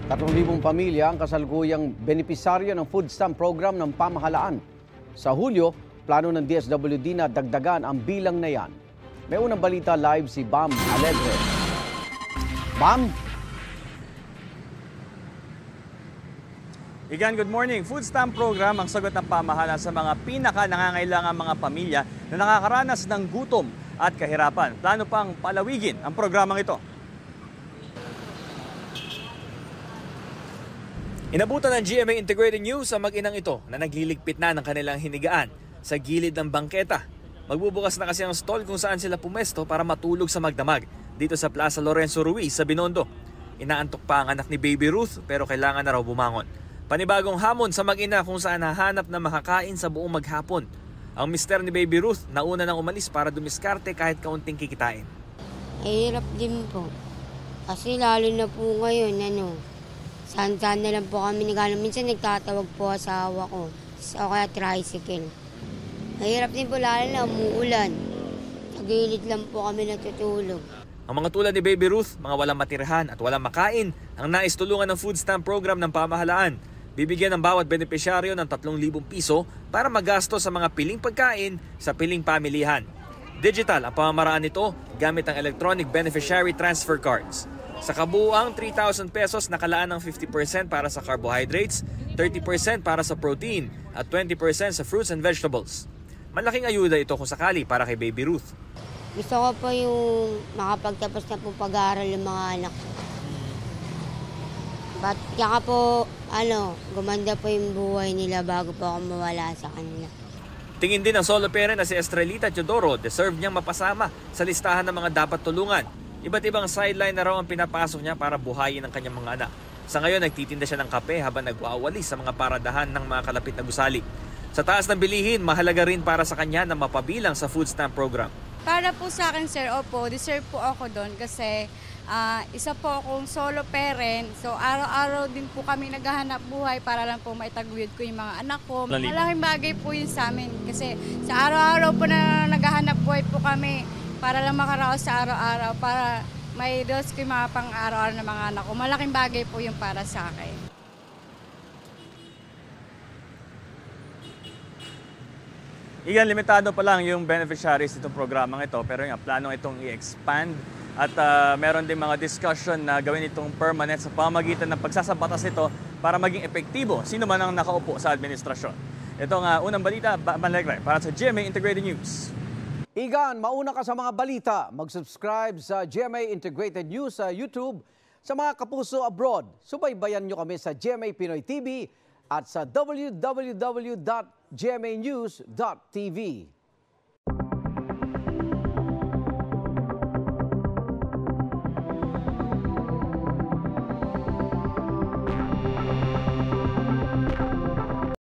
3,000 pamilya ang kasalukuyang benepisaryo ng food stamp program ng pamahalaan. Sa Hulyo, plano ng DSWD na dagdagan ang bilang na yan. May unang balita live si Bam Alegre. Bam? Igan, good morning. Food stamp program ang sagot ng pamahalaan sa mga pinaka-nangangailangang mga pamilya na nakakaranas ng gutom at kahirapan. Plano pang palawigin ang programang ito. Inabutan ng GMA Integrated News ang mag-inang ito na nagliligpit na ng kanilang hinigaan sa gilid ng bangketa. Magbubukas na kasi ang stall kung saan sila pumesto para matulog sa magdamag dito sa Plaza Lorenzo Ruiz sa Binondo. Inaantok pa ang anak ni Baby Ruth pero kailangan na raw bumangon. Panibagong hamon sa mag-ina kung saan hahanap na makakain sa buong maghapon. Ang mister ni Baby Ruth nauna nang umalis para dumiskarte kahit kaunting kikitain. Hirap din po. Kasi lalo na po ngayon, saan-saan na lang po kami nagano. Minsan nagtatawag po asawa ko. O kaya tricycle. Mahirap din po lalo na umuulan. Sa gilid lang po kami natutulog. Ang mga tulad ni Baby Ruth, mga walang matirhan at walang makain, ang nais tulungan ng food stamp program ng pamahalaan. Bibigyan ng bawat benepisyaryo ng 3,000 piso para magasto sa mga piling pagkain sa piling pamilihan. Digital ang pamamaraan nito gamit ang electronic beneficiary transfer cards. Sa kabuuang 3,000 pesos nakalaan ng 50% para sa carbohydrates, 30% para sa protein at 20% sa fruits and vegetables. Malaking ayuda ito kung sakali para kay Baby Ruth. Gusto ko po yung makapagtapos na po pag-aaral ng mga anak. Ba't kaya po, gumanda po yung buhay nila bago po ako mawala sa kanila. Tingin din ng solo parent na si Estrelita Teodoro, deserve niyang mapasama sa listahan ng mga dapat tulungan. Iba't ibang sideline na raw ang pinapasok niya para buhayin ang kanyang mga anak. Sa ngayon, nagtitinda siya ng kape habang nagwawalis sa mga paradahan ng mga kalapit na gusali. Sa taas ng bilihin, mahalaga rin para sa kanya na mapabilang sa food stamp program. Para po sa akin, sir, opo, deserve po ako doon kasi isa po akong solo parent. So araw-araw din po kami naghahanap buhay para lang po maitaguyod ko yung mga anak ko. Malaking bagay po yun sa amin kasi sa araw-araw po na naghahanap buhay po kami para lang makaraos sa araw-araw, para may dos ko yung mga pang-araw-araw ng mga anak ko. Malaking bagay po yung para sa akin. Iyan, limitado pa lang yung beneficiaries nitong programang ito pero yung planong itong i-expand at meron din mga discussion na gawin itong permanent sa pamamagitan ng pagsasabatas nito para maging epektibo sino man ang nakaupo sa administrasyon. Ito ang unang balita, Manlegre, para sa GMA Integrated News. Igan, mauna ka sa mga balita. Mag-subscribe sa GMA Integrated News sa YouTube. Sa mga kapuso abroad, subaybayan nyo kami sa GMA Pinoy TV at sa www.gmanews.tv.